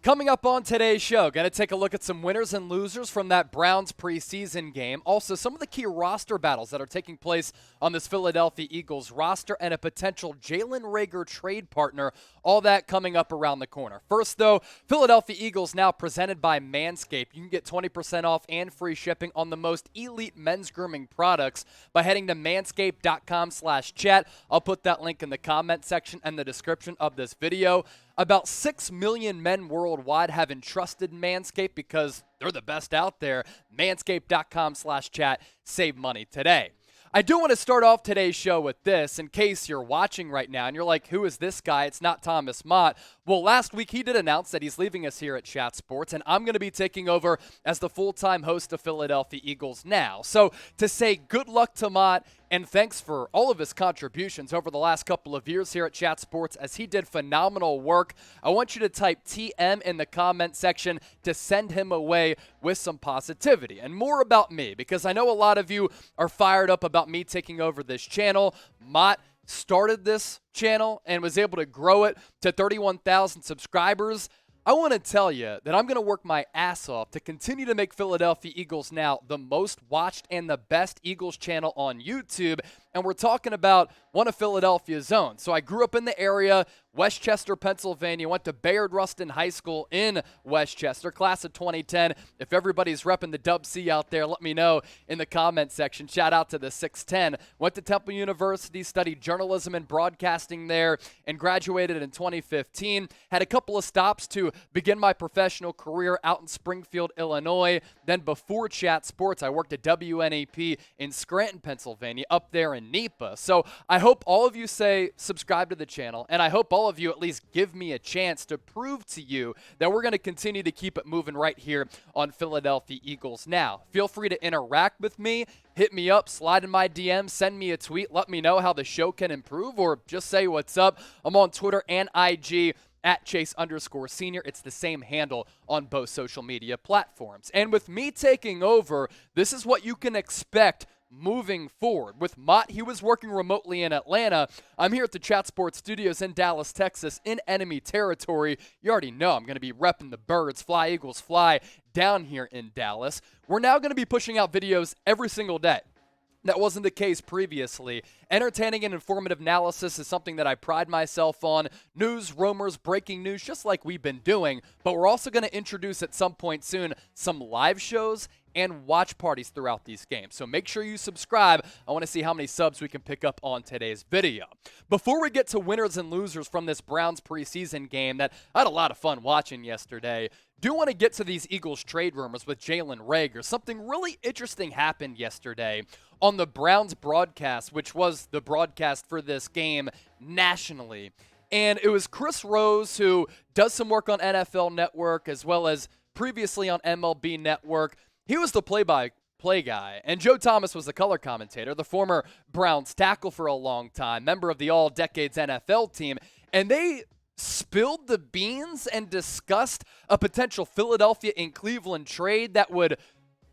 Coming up on today's show, going to take a look at some winners and losers from that Browns preseason game. Also, some of the key roster battles that are taking place on this Philadelphia Eagles roster and a potential Jalen Reagor trade partner. All that coming up around the corner. First, though, Philadelphia Eagles now presented by Manscaped. You can get 20% off and free shipping on the most elite men's grooming products by heading to manscaped.com/chat. I'll put that link in the comment section and the description of this video. About 6 million men worldwide have entrusted Manscaped because they're the best out there. Manscaped.com/chat. Save money today. I do want to start off today's show with this in case you're watching right now and you're like, who is this guy? It's not Thomas Mott. Well, last week he did announce that he's leaving us here at Chat Sports, and I'm going to be taking over as the full-time host of Philadelphia Eagles now. So to say good luck to Mott and thanks for all of his contributions over the last couple of years here at Chat Sports as he did phenomenal work, I want you to type TM in the comment section to send him away with some positivity and more about me, because I know a lot of you are fired up about me taking over this channel. Mott started this channel and was able to grow it to 31,000 subscribers. I want to tell you that I'm going to work my ass off to continue to make Philadelphia Eagles Now the most watched and the best Eagles channel on YouTube. And we're talking about one of Philadelphia's own. So I grew up in the area, Westchester, Pennsylvania, went to Bayard Rustin High School in Westchester, class of 2010. If everybody's repping the Dub C out there, let me know in the comment section. Shout out to the 610. Went to Temple University, studied journalism and broadcasting there, and graduated in 2015. Had a couple of stops to begin my professional career out in Springfield, Illinois. Then before Chat Sports, I worked at WNAP in Scranton, Pennsylvania, up there in NEPA. So I hope all of you say subscribe to the channel, and I hope all of you at least give me a chance to prove to you that we're going to continue to keep it moving right here on Philadelphia Eagles Now. Feel free to interact with me. Hit me up, slide in my DM, send me a tweet, let me know how the show can improve, or just say what's up. I'm on Twitter and IG at Chase_Senior. It's the same handle on both social media platforms. And with me taking over, this is what you can expect moving forward. With Mott, he was working remotely in Atlanta. I'm here at the Chat Sports Studios in Dallas, Texas, in enemy territory. You already know I'm going to be repping the birds. Fly, Eagles, fly down here in Dallas. We're now going to be pushing out videos every single day. That wasn't the case previously. Entertaining and informative analysis is something that I pride myself on. News, rumors, breaking news, just like we've been doing. But we're also going to introduce at some point soon some live shows and watch parties throughout these games. So make sure you subscribe. I want to see how many subs we can pick up on today's video. Before we get to winners and losers from this Browns preseason game that I had a lot of fun watching yesterday, do want to get to these Eagles trade rumors with Jalen Reagor. Something really interesting happened yesterday on the Browns broadcast, which was the broadcast for this game nationally. And it was Chris Rose, who does some work on NFL Network as well as previously on MLB Network. He was the play-by-play guy, and Joe Thomas was the color commentator, the former Browns tackle for a long time, member of the All-Decades NFL team, and they spilled the beans and discussed a potential Philadelphia and Cleveland trade that would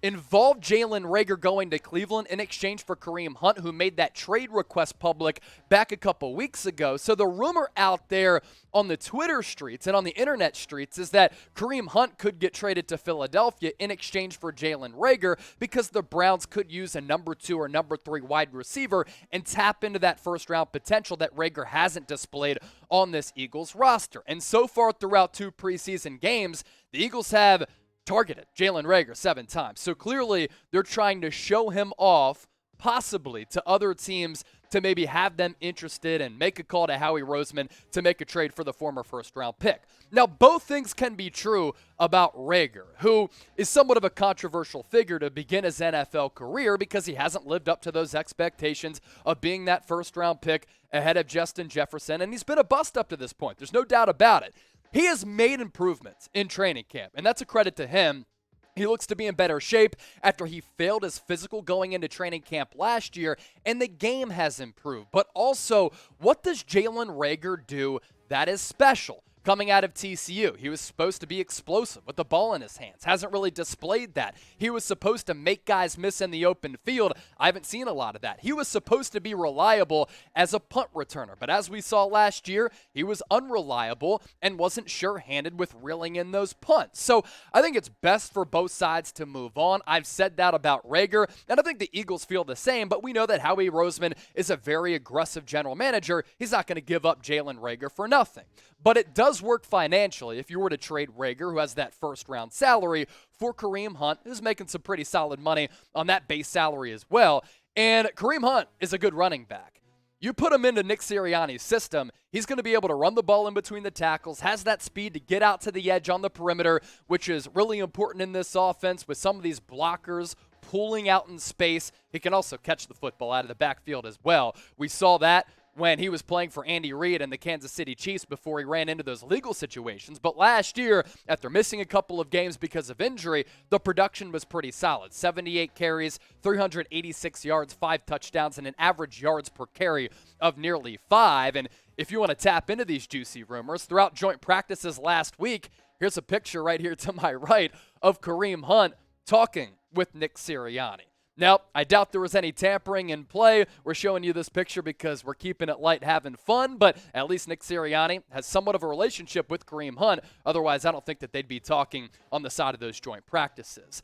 involve Jalen Reagor going to Cleveland in exchange for Kareem Hunt, who made that trade request public back a couple weeks ago. So the rumor out there on the Twitter streets and on the internet streets is that Kareem Hunt could get traded to Philadelphia in exchange for Jalen Reagor because the Browns could use a number 2 or number 3 wide receiver and tap into that first-round potential that Reagor hasn't displayed on this Eagles roster. And so far throughout 2 preseason games, the Eagles have targeted Jalen Reagor 7 times. So clearly they're trying to show him off possibly to other teams to maybe have them interested and make a call to Howie Roseman to make a trade for the former first-round pick. Now, both things can be true about Reagor, who is somewhat of a controversial figure to begin his NFL career because he hasn't lived up to those expectations of being that first-round pick ahead of Justin Jefferson, and he's been a bust up to this point. There's no doubt about it. He has made improvements in training camp, and that's a credit to him. He looks to be in better shape after he failed his physical going into training camp last year, and the game has improved. But also, what does Jalen Reagor do that is special? coming out of TCU. He was supposed to be explosive with the ball in his hands. Hasn't really displayed that. He was supposed to make guys miss in the open field. I haven't seen a lot of that. He was supposed to be reliable as a punt returner, but as we saw last year, he was unreliable and wasn't sure-handed with reeling in those punts. So I think it's best for both sides to move on. I've said that about Reagor, and I think the Eagles feel the same, but we know that Howie Roseman is a very aggressive general manager. He's not going to give up Jalen Reagor for nothing. But it does work financially if you were to trade Reagor, who has that first-round salary, for Kareem Hunt, who's making some pretty solid money on that base salary as well. And Kareem Hunt is a good running back. You put him into Nick Sirianni's system, he's going to be able to run the ball in between the tackles, has that speed to get out to the edge on the perimeter, which is really important in this offense with some of these blockers pulling out in space. He can also catch the football out of the backfield as well. We saw that when he was playing for Andy Reid and the Kansas City Chiefs before he ran into those legal situations. But last year, after missing a couple of games because of injury, the production was pretty solid. 78 carries, 386 yards, 5 touchdowns, and an average yards per carry of nearly 5. And if you want to tap into these juicy rumors, throughout joint practices last week, here's a picture right here to my right of Kareem Hunt talking with Nick Sirianni. Now, I doubt there was any tampering in play. We're showing you this picture because we're keeping it light, having fun, but at least Nick Sirianni has somewhat of a relationship with Kareem Hunt. Otherwise, I don't think that they'd be talking on the side of those joint practices.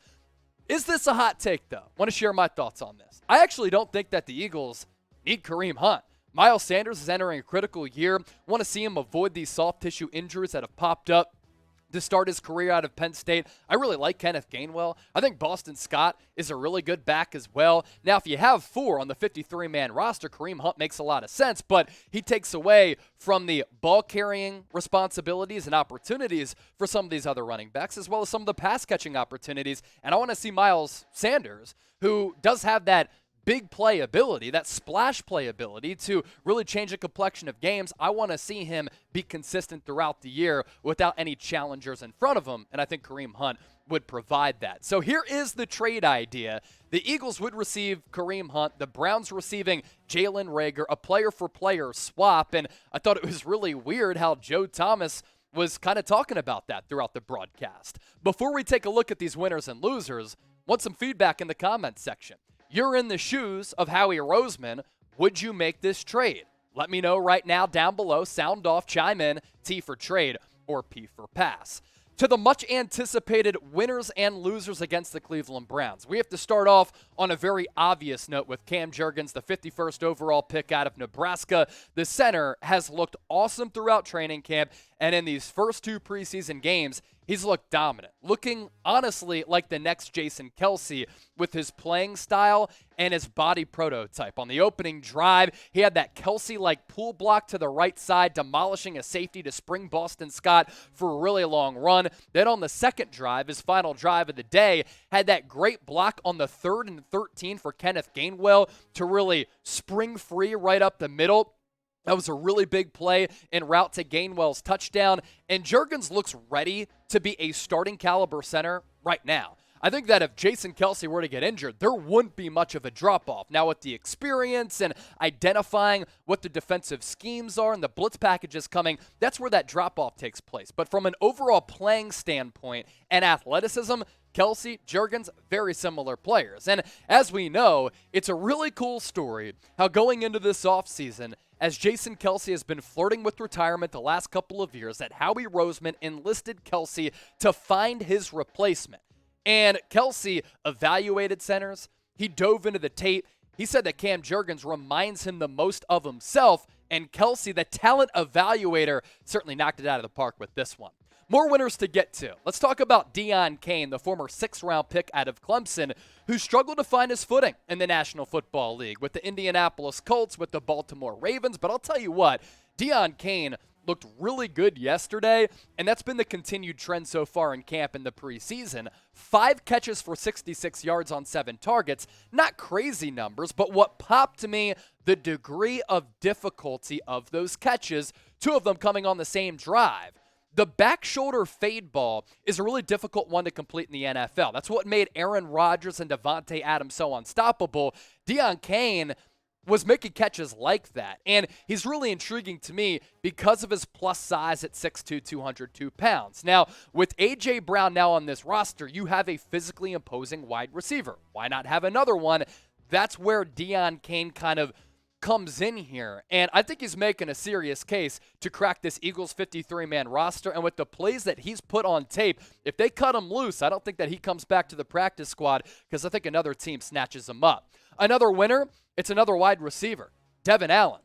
Is this a hot take, though? I want to share my thoughts on this. I actually don't think that the Eagles need Kareem Hunt. Miles Sanders is entering a critical year. I want to see him avoid these soft tissue injuries that have popped up to start his career out of Penn State. I really like Kenneth Gainwell. I think Boston Scott is a really good back as well. Now, if you have 4 on the 53-man roster, Kareem Hunt makes a lot of sense, but he takes away from the ball-carrying responsibilities and opportunities for some of these other running backs, as well as some of the pass-catching opportunities. And I want to see Miles Sanders, who does have that big play ability, that splash play ability to really change the complexion of games. I want to see him be consistent throughout the year without any challengers in front of him, and I think Kareem Hunt would provide that. So here is the trade idea. The Eagles would receive Kareem Hunt, the Browns receiving Jalen Reagor, a player-for-player swap, and I thought it was really weird how Joe Thomas was kind of talking about that throughout the broadcast. Before we take a look at these winners and losers, want some feedback in the comments section. You're in the shoes of Howie Roseman. Would you make this trade? Let me know right now down below. Sound off, chime in, T for trade or P for pass. To the much anticipated winners and losers against the Cleveland Browns. We have to start off on a very obvious note with Cam Jurgens, the 51st overall pick out of Nebraska. The center has looked awesome throughout training camp, and in these first 2 preseason games, he's looked dominant, looking honestly like the next Jason Kelce with his playing style and his body prototype. On the opening drive, he had that Kelce-like pull block to the right side, demolishing a safety to spring Boston Scott for a really long run. Then on the second drive, his final drive of the day, had that great block on the 3rd and 13 for Kenneth Gainwell to really spring free right up the middle. That was a really big play en route to Gainwell's touchdown, and Jurgens looks ready to be a starting caliber center right now. I think that if Jason Kelce were to get injured, there wouldn't be much of a drop-off. Now, with the experience and identifying what the defensive schemes are and the blitz packages coming, that's where that drop-off takes place. But from an overall playing standpoint and athleticism, Kelce, Jurgens, very similar players. And as we know, it's a really cool story how going into this offseason, as Jason Kelce has been flirting with retirement the last couple of years, that Howie Roseman enlisted Kelce to find his replacement. And Kelce evaluated centers. He dove into the tape. He said that Cam Jurgens reminds him the most of himself, and Kelce, the talent evaluator, certainly knocked it out of the park with this one. More winners to get to. Let's talk about Deon Cain, the former 6th-round pick out of Clemson, who struggled to find his footing in the National Football League with the Indianapolis Colts, with the Baltimore Ravens. But I'll tell you what, Deon Cain looked really good yesterday, and that's been the continued trend so far in camp in the preseason. 5 catches for 66 yards on 7 targets. Not crazy numbers, but what popped to me, the degree of difficulty of those catches, 2 of them coming on the same drive. The back shoulder fade ball is a really difficult one to complete in the NFL. That's what made Aaron Rodgers and Devontae Adams so unstoppable. Deon Cain was making catches like that. And he's really intriguing to me because of his plus size at 6'2", 202 pounds. Now, with A.J. Brown now on this roster, you have a physically imposing wide receiver. Why not have another one? That's where Deon Cain kind of comes in here, and I think he's making a serious case to crack this Eagles 53-man roster, and with the plays that he's put on tape, if they cut him loose, I don't think that he comes back to the practice squad because I think another team snatches him up. Another winner, it's another wide receiver, Devon Allen.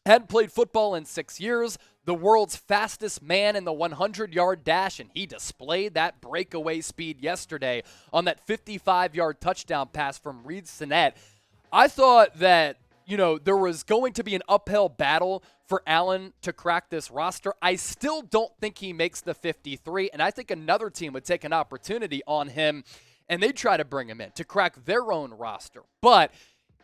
Hadn't played football in 6 years, the world's fastest man in the 100-yard dash, and he displayed that breakaway speed yesterday on that 55-yard touchdown pass from Reid Sinnett. I thought that there was going to be an uphill battle for Allen to crack this roster. I still don't think he makes the 53, and I think another team would take an opportunity on him, and they'd try to bring him in to crack their own roster. But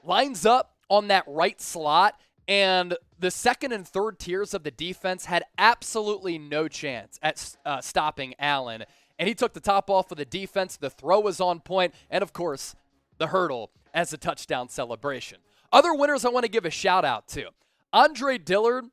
lines up on that right slot, and the second and third tiers of the defense had absolutely no chance at stopping Allen, and he took the top off of the defense. The throw was on point, and of course, the hurdle as a touchdown celebration. Other winners I want to give a shout out to. Andre Dillard,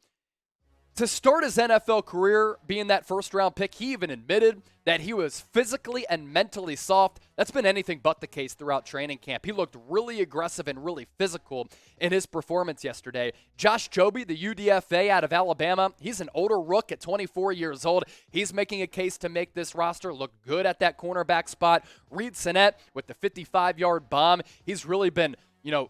to start his NFL career being that first-round pick, he even admitted that he was physically and mentally soft. That's been anything but the case throughout training camp. He looked really aggressive and really physical in his performance yesterday. Josh Jobe, the UDFA out of Alabama, he's an older rook at 24 years old. He's making a case to make this roster look good at that cornerback spot. Reid Sinnett with the 55-yard bomb. He's really been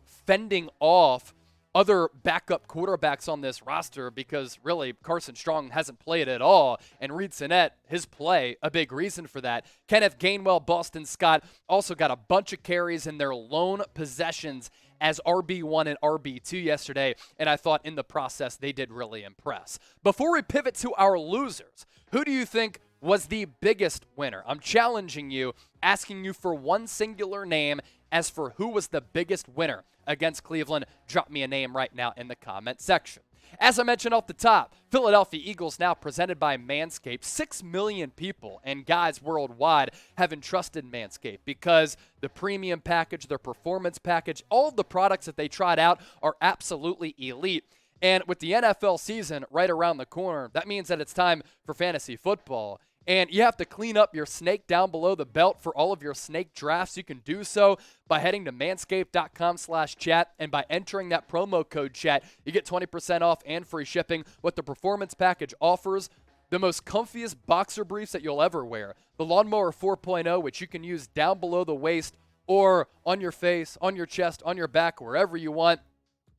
fending off other backup quarterbacks on this roster because really Carson Strong hasn't played at all. And Reid Sinnett, his play, a big reason for that. Kenneth Gainwell, Boston Scott also got a bunch of carries in their lone possessions as RB1 and RB2 yesterday, and I thought in the process they did really impress. Before we pivot to our losers, who do you think was the biggest winner? I'm challenging you, asking you for one singular name. As for who was the biggest winner against Cleveland, drop me a name right now in the comment section. As I mentioned off the top, Philadelphia Eagles now presented by Manscaped. 6 million people and guys worldwide have entrusted Manscaped because the premium package, their performance package, all of the products that they tried out are absolutely elite. And with the NFL season right around the corner, that means that it's time for fantasy football. And you have to clean up your snake down below the belt for all of your snake drafts. You can do so by heading to manscaped.com/chat, and by entering that promo code chat, you get 20% off and free shipping. What the Performance Package offers, the most comfiest boxer briefs that you'll ever wear. The Lawnmower 4.0, which you can use down below the waist or on your face, on your chest, on your back, wherever you want.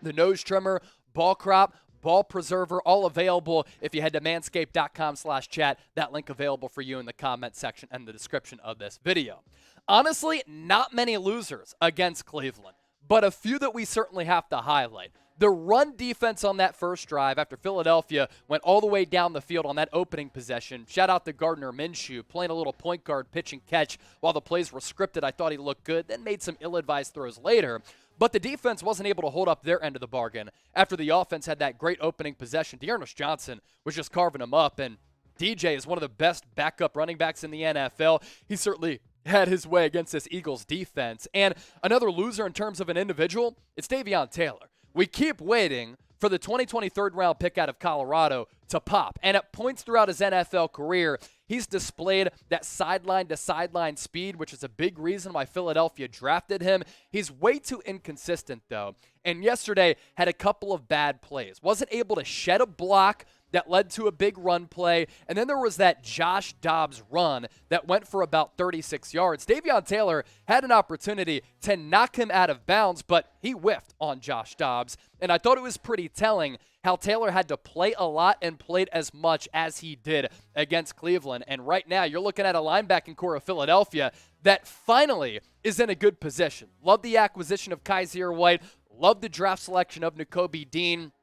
The nose trimmer, ball crop, ball preserver, all available if you head to manscaped.com/chat. That link available for you in the comment section and the description of this video. Honestly, not many losers against Cleveland, but a few that we certainly have to highlight. The run defense on that first drive after Philadelphia went all the way down the field on that opening possession. Shout out to Gardner Minshew playing a little point guard pitch and catch while the plays were scripted. I thought he looked good, then made some ill-advised throws later. But the defense wasn't able to hold up their end of the bargain after the offense had that great opening possession. D'Ernest Johnson was just carving them up, and DJ is one of the best backup running backs in the NFL. He certainly had his way against this Eagles defense. And another loser in terms of an individual, it's Davion Taylor. We keep waiting for the 2023 third-round pick out of Colorado to pop. And at points throughout his NFL career, he's displayed that sideline-to-sideline speed, which is a big reason why Philadelphia drafted him. He's way too inconsistent, though. And yesterday had a couple of bad plays. Wasn't able to shed a block that led to a big run play. And then there was that Josh Dobbs run that went for about 36 yards. Davion Taylor had an opportunity to knock him out of bounds, but he whiffed on Josh Dobbs. And I thought it was pretty telling how Taylor had to play a lot and played as much as he did against Cleveland. And right now, you're looking at a linebacking core of Philadelphia that finally is in a good position. Love the acquisition of Kaiser White. Love the draft selection of Nakobe Dean.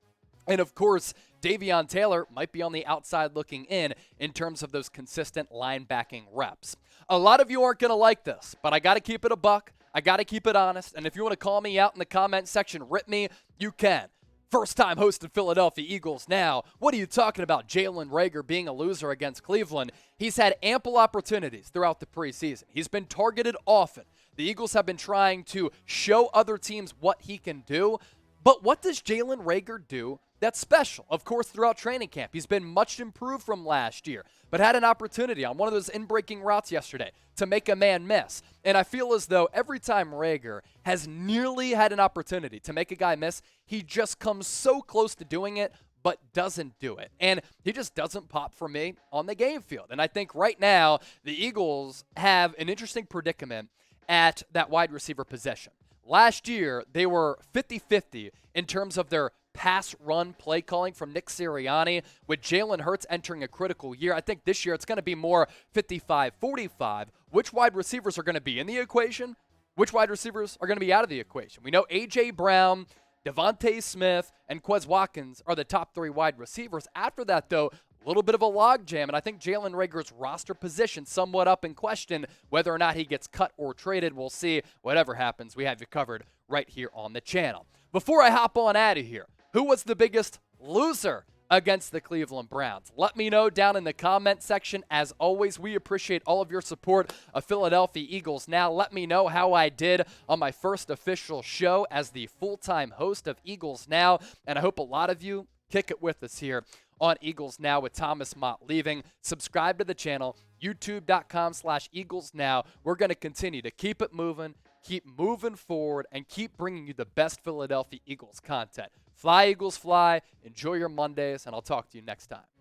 And, of course, Davion Taylor might be on the outside looking in terms of those consistent linebacking reps. A lot of you aren't going to like this, but I got to keep it a buck. I got to keep it honest. And if you want to call me out in the comment section, rip me, you can. First-time host of Philadelphia Eagles now. What are you talking about Jalen Reagor being a loser against Cleveland? He's had ample opportunities throughout the preseason. He's been targeted often. The Eagles have been trying to show other teams what he can do. But what does Jalen Reagor do that's special? Of course, throughout training camp, he's been much improved from last year, but had an opportunity on one of those in-breaking routes yesterday to make a man miss. And I feel as though every time Reagor has nearly had an opportunity to make a guy miss, he just comes so close to doing it, but doesn't do it. And he just doesn't pop for me on the game field. And I think right now, the Eagles have an interesting predicament at that wide receiver position. Last year, they were 50-50 in terms of their pass-run play calling from Nick Sirianni. With Jalen Hurts entering a critical year, I think this year it's going to be more 55-45. Which wide receivers are going to be in the equation? Which wide receivers are going to be out of the equation? We know A.J. Brown, Devontae Smith, and Quez Watkins are the top 3 wide receivers. After that, though, a little bit of a logjam, and I think Jalen Reagor's roster position somewhat up in question. Whether or not he gets cut or traded, we'll see. Whatever happens, we have you covered right here on the channel. Before I hop on out of here, who was the biggest loser against the Cleveland Browns? Let me know down in the comment section. As always, we appreciate all of your support of Philadelphia Eagles Now. Let me know how I did on my first official show as the full-time host of Eagles Now, and I hope a lot of you kick it with us here on Eagles Now with Thomas Mott leaving. Subscribe to the channel, youtube.com/Eagles Now. We're going to continue to keep it moving, keep moving forward, and keep bringing you the best Philadelphia Eagles content. Fly, Eagles, fly. Enjoy your Mondays, and I'll talk to you next time.